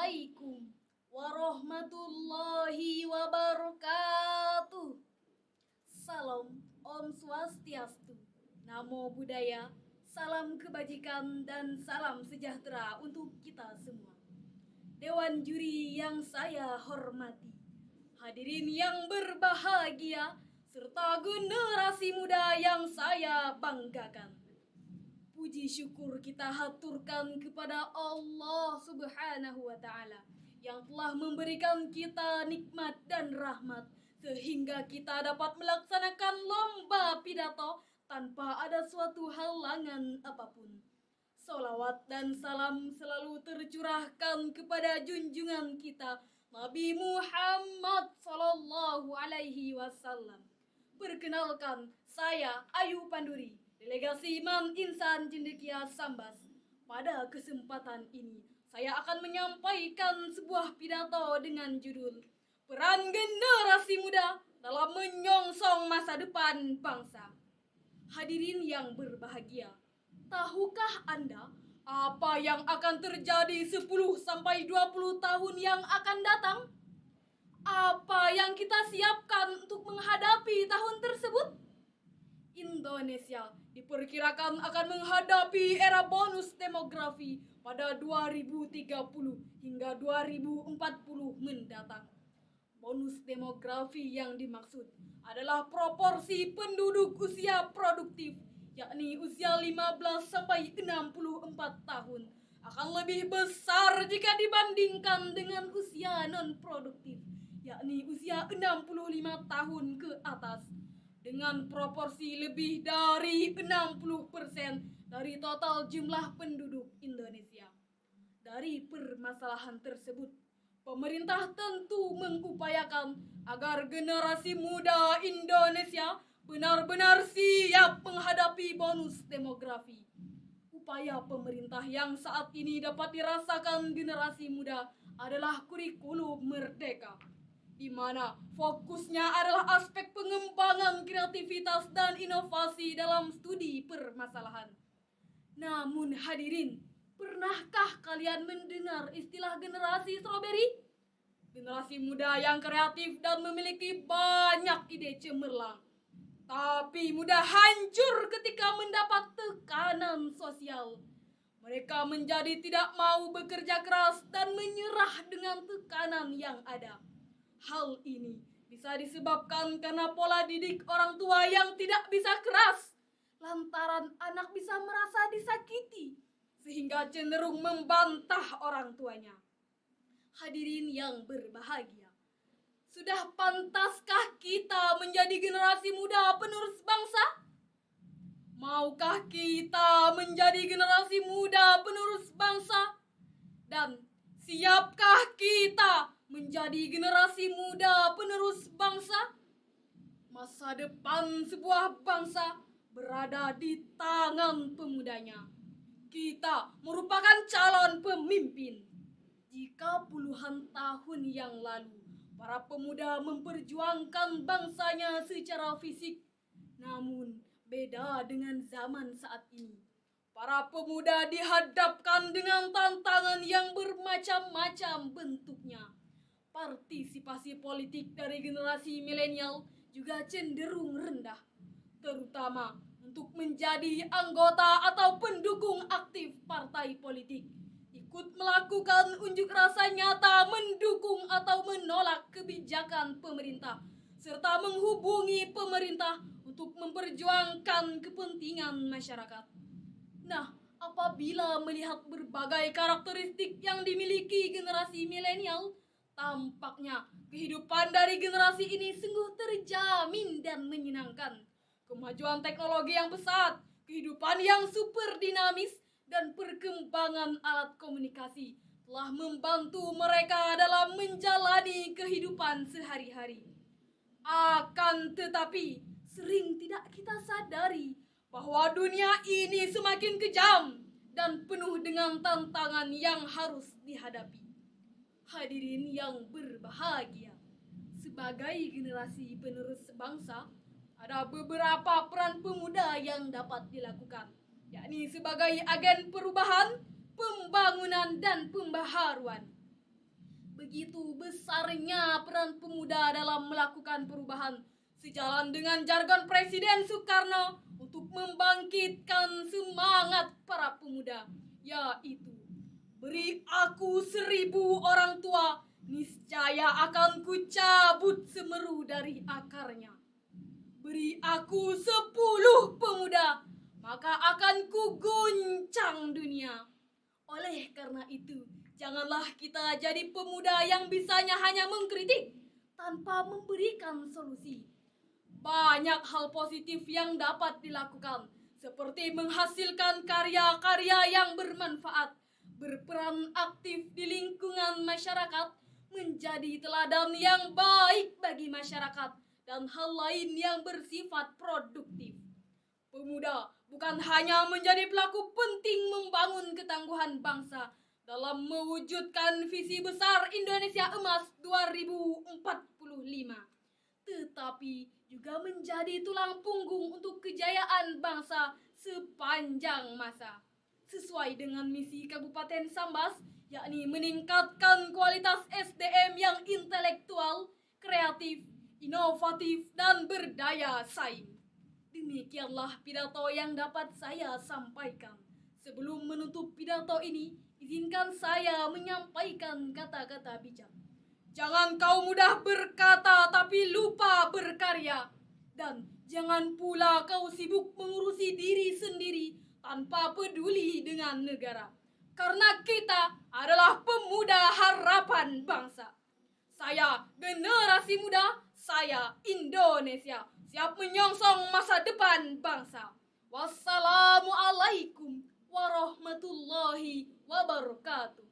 Assalamualaikum warahmatullahi wabarakatuh. Salam Om Swastiastu, Namo Buddhaya, salam kebajikan dan salam sejahtera untuk kita semua. Dewan juri yang saya hormati, hadirin yang berbahagia, serta generasi muda yang saya banggakan. Puji syukur kita haturkan kepada Allah Subhanahu wa Ta'ala yang telah memberikan kita nikmat dan rahmat sehingga kita dapat melaksanakan lomba pidato tanpa ada suatu halangan apapun. Salawat dan salam selalu tercurahkan kepada junjungan kita Nabi Muhammad Sallallahu Alaihi Wasallam. Perkenalkan, saya Ayu Panduri, Delegasi Imam Insan Cendekia Sambas. Pada kesempatan ini, saya akan menyampaikan sebuah pidato dengan judul Peran Generasi Muda dalam Menyongsong Masa Depan Bangsa. Hadirin yang berbahagia, tahukah Anda apa yang akan terjadi 10 sampai 20 tahun yang akan datang? Apa yang kita siapkan untuk menghadapi tahun tersebut? Indonesia diperkirakan akan menghadapi era bonus demografi pada 2030 hingga 2040 mendatang. Bonus demografi yang dimaksud adalah proporsi penduduk usia produktif, yakni usia 15 sampai 64 tahun, akan lebih besar jika dibandingkan dengan usia non-produktif, yakni usia 65 tahun ke atas, dengan proporsi lebih dari 60% dari total jumlah penduduk Indonesia. Dari permasalahan tersebut, pemerintah tentu mengupayakan agar generasi muda Indonesia benar-benar siap menghadapi bonus demografi. Upaya pemerintah yang saat ini dapat dirasakan generasi muda adalah kurikulum merdeka, di mana fokusnya adalah aspek pengembangan kreativitas dan inovasi dalam studi permasalahan. Namun hadirin, pernahkah kalian mendengar istilah generasi strawberry? Generasi muda yang kreatif dan memiliki banyak ide cemerlang, tapi mudah hancur ketika mendapat tekanan sosial. Mereka menjadi tidak mau bekerja keras dan menyerah dengan tekanan yang ada. Hal ini bisa disebabkan karena pola didik orang tua yang tidak bisa keras, lantaran anak bisa merasa disakiti, sehingga cenderung membantah orang tuanya. Hadirin yang berbahagia, sudah pantaskah kita menjadi generasi muda penerus bangsa? Maukah kita menjadi generasi muda penerus bangsa? Dan siapkah kita menjadi generasi muda penerus bangsa? Masa depan sebuah bangsa berada di tangan pemudanya. Kita merupakan calon pemimpin. Jika puluhan tahun yang lalu para pemuda memperjuangkan bangsanya secara fisik, namun beda dengan zaman saat ini. Para pemuda dihadapkan dengan tantangan yang bermacam-macam bentuknya. Partisipasi politik dari generasi milenial juga cenderung rendah, terutama untuk menjadi anggota atau pendukung aktif partai politik, ikut melakukan unjuk rasa nyata mendukung atau menolak kebijakan pemerintah, serta menghubungi pemerintah untuk memperjuangkan kepentingan masyarakat. Nah, apabila melihat berbagai karakteristik yang dimiliki generasi milenial, tampaknya kehidupan dari generasi ini sungguh terjamin dan menyenangkan. Kemajuan teknologi yang pesat, kehidupan yang super dinamis, dan perkembangan alat komunikasi telah membantu mereka dalam menjalani kehidupan sehari-hari. Akan tetapi, sering tidak kita sadari bahwa dunia ini semakin kejam dan penuh dengan tantangan yang harus dihadapi. Hadirin yang berbahagia, sebagai generasi penerus bangsa, ada beberapa peran pemuda yang dapat dilakukan, yakni sebagai agen perubahan, pembangunan, dan pembaharuan. Begitu besarnya peran pemuda dalam melakukan perubahan, sejalan dengan jargon Presiden Soekarno untuk membangkitkan semangat para pemuda, yaitu beri aku 1.000 orang tua, niscaya akan kucabut semeru dari akarnya. Beri aku 10 pemuda, maka akan kuguncang dunia. Oleh karena itu, janganlah kita jadi pemuda yang bisanya hanya mengkritik tanpa memberikan solusi. Banyak hal positif yang dapat dilakukan, seperti menghasilkan karya-karya yang bermanfaat, berperan aktif di lingkungan masyarakat, menjadi teladan yang baik bagi masyarakat, dan hal lain yang bersifat produktif. Pemuda bukan hanya menjadi pelaku penting membangun ketangguhan bangsa dalam mewujudkan visi besar Indonesia Emas 2045, tetapi juga menjadi tulang punggung untuk kejayaan bangsa sepanjang masa. Sesuai dengan misi Kabupaten Sambas, yakni meningkatkan kualitas SDM yang intelektual, kreatif, inovatif, dan berdaya saing. Demikianlah pidato yang dapat saya sampaikan. Sebelum menutup pidato ini, izinkan saya menyampaikan kata-kata bijak. Jangan kau mudah berkata tapi lupa berkarya. Dan jangan pula kau sibuk mengurusi diri sendiri tanpa peduli dengan negara. Karena kita adalah pemuda harapan bangsa. Saya generasi muda, saya Indonesia, siap menyongsong masa depan bangsa. Wassalamualaikum warahmatullahi wabarakatuh.